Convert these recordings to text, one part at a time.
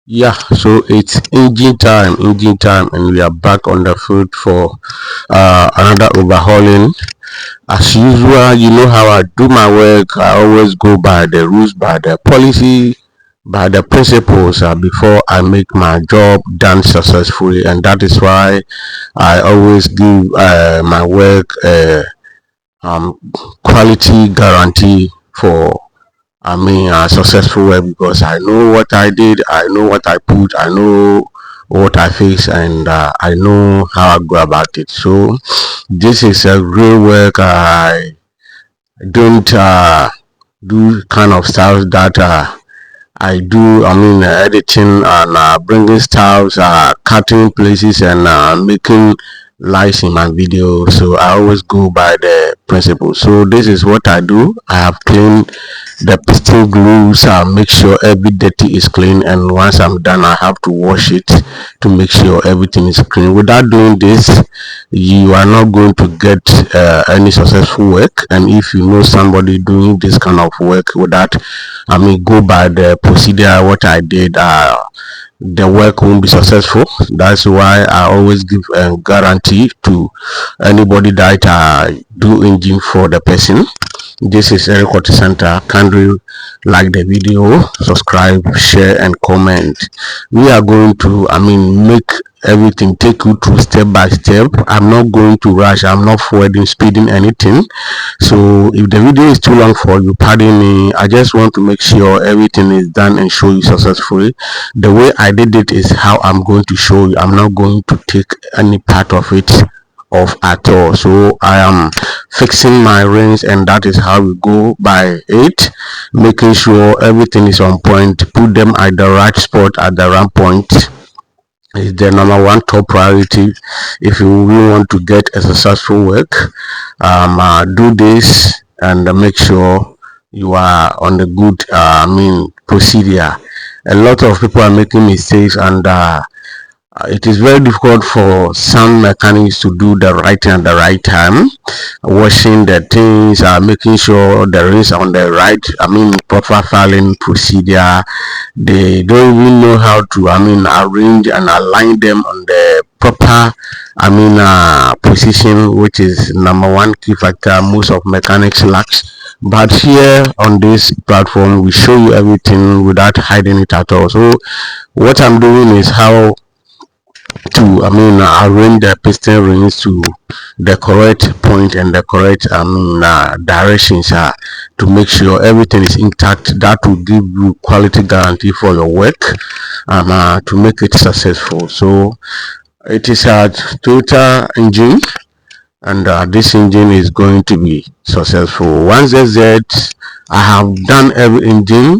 Yeah, so it's engine time, and we are back on the field for another overhauling. As usual, you know how I do my work. I always go by the rules, by the policy, by the principles before I make my job done successfully, and that is why I always give my work um, quality guarantee for successful way because I know what I did, I know what I put, I know what I face, and I know how I go about it. So this is a great work. I don't do kind of styles that I do. Editing and bringing styles, cutting places, and making lights in my video. So I always go by the principle. So this is what I do. I have cleaned the piston glues. Make sure every dirty is clean, and once I'm done, I have to wash it to make sure everything is clean. Without doing this, you are not going to get any successful work. And if you know somebody doing this kind of work without go by the procedure what I did, the work won't be successful. That's why I always give a guarantee to anybody that do engine for the person. This is Eric Water Center. Kindly like the video, subscribe, share, and comment. We are going to make everything, take you through step by step. I'm not going to rush, I'm not forwarding, speeding anything. So if the video is too long for you, pardon me. I just want to make sure everything is done and show you successfully. The way I did it is how I'm going to show you. I'm not going to take any part of it off at all. So I am fixing my rings, and that is how we go by it, making sure everything is on point, put them at the right spot at the right point is the number one top priority if you really want to get a successful work. Do this and make sure you are on the good procedure. A lot of people are making mistakes, and it is very difficult for some mechanics to do the right thing at the right time, washing the things, making sure there is on the right proper filing procedure. They don't even know how to arrange and align them on the proper position, which is number one key factor most of mechanics lacks. But here on this platform we show you everything without hiding it at all. So what I'm doing is how to arrange the piston rings to the correct point and the correct directions to make sure everything is intact. That will give you quality guarantee for your work to make it successful. So it is a Toyota engine, and this engine is going to be successful. Once ZZ, I have done every engine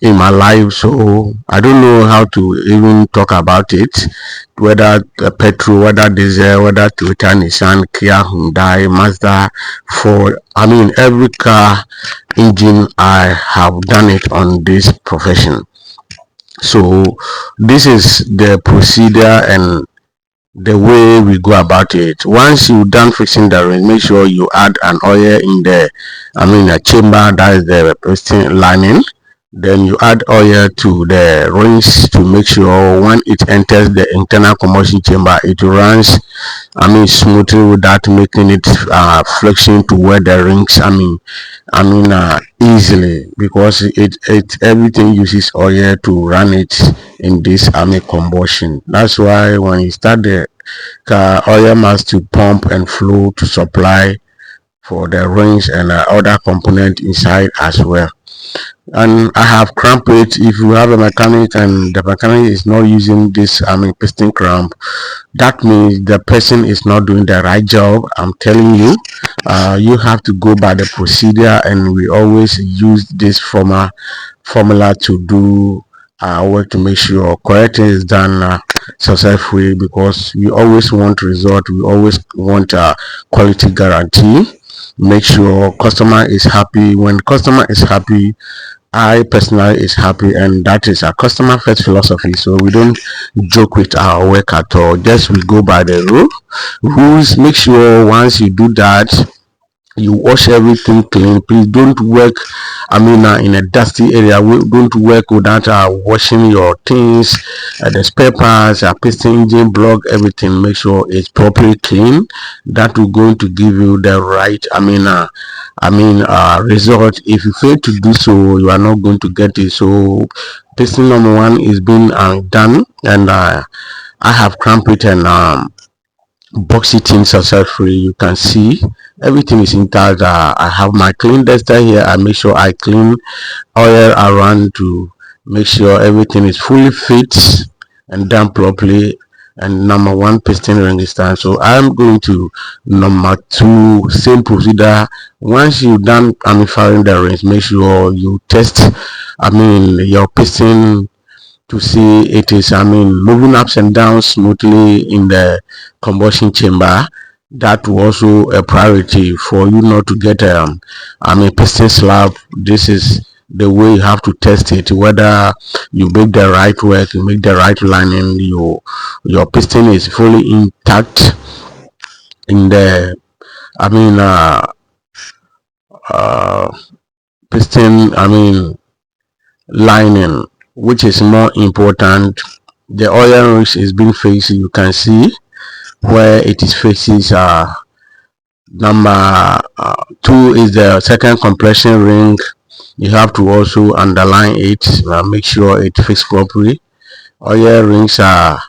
in my life, so I don't know how to even talk about it, whether petrol, whether diesel, whether Toyota, Nissan, Kia, Hyundai, Mazda, Ford. Every car engine I have done it on this profession. So this is the procedure and the way we go about it. Once you done fixing the ring, make sure you add an oil in the a chamber, that is the piston lining. Then you add oil to the rings to make sure when it enters the internal combustion chamber, it runs smoothly without making it flexion to where the rings easily, because it everything uses oil to run it in this combustion. That's why when you start the car, oil must to pump and flow to supply for the rings and other component inside as well. And I have cramp it. If you have a mechanic and the mechanic is not using this piston cramp, that means the person is not doing the right job. I'm telling you, you have to go by the procedure, and we always use this formula to do work to make sure correcting is done successfully, because we always want result, we always want quality guarantee. Make sure customer is happy. When customer is happy, I personally is happy, and that is our customer first philosophy. So we don't joke with our work at all. Just we go by the rules. Make sure once you do that, you wash everything clean. Please don't work, in a dusty area. Don't work without washing your things, the spare parts, piston, engine block, everything. Make sure it's properly clean. That will going to give you the right result. If you fail to do so, you are not going to get it. So piston number one is being done, and I have cramped it and box it in successfully. You can see everything is intact. I have my clean duster here. I make sure I clean oil around to make sure everything is fully fit and done properly. And number one, piston ring is done. So I'm going to number two, same procedure. Once you done firing the rings, make sure you test your piston to see it is moving ups and down smoothly in the combustion chamber. That was also a priority for you not to get piston slap. This is the way you have to test it, whether you make the right work, you make the right lining, your piston is fully intact in the i mean uh, uh piston lining, which is more important. The oil ring is being faced. You can see where it is faces. Number two is the second compression ring. You have to also underline it, make sure it fits properly. Oil rings are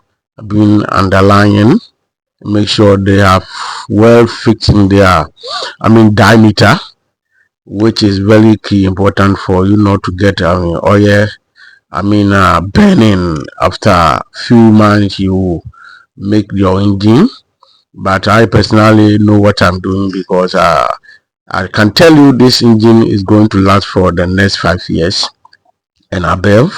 being underlined. Make sure they are well fixed in their diameter, which is very key important for you not to get oil burning after few months you make your engine. But I personally know what I'm doing, because I can tell you this engine is going to last for the next 5 years and above,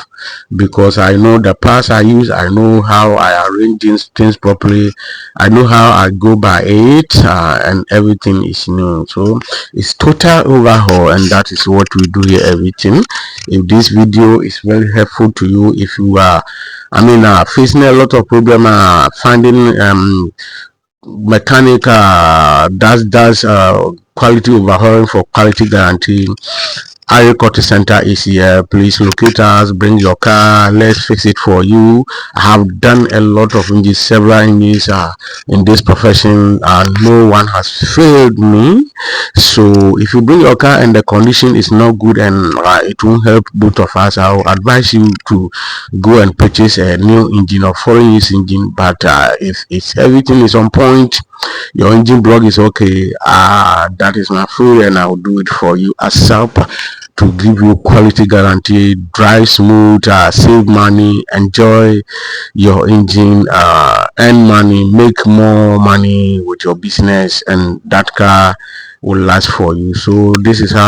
because I know the parts I use, I know how I arrange things properly, I know how I go by it, and everything is new. So it's total overhaul, and that is what we do here. Everything. If this video is very helpful to you, if you are facing a lot of problem finding mechanic does quality overhauling for quality guarantee, Agriculture Center is here. Please locate us, bring your car, let's fix it for you. I have done a lot of engines, several engines in this profession, and no one has failed me. So if you bring your car and the condition is not good, and it won't help both of us, I will advise you to go and purchase a new engine or foreign use engine. But if everything is on point, your engine block is okay, that is my free, and I will do it for you ASAP, to give you quality guarantee, drive smooth, save money, enjoy your engine, earn money, make more money with your business, and that car will last for you. So this is how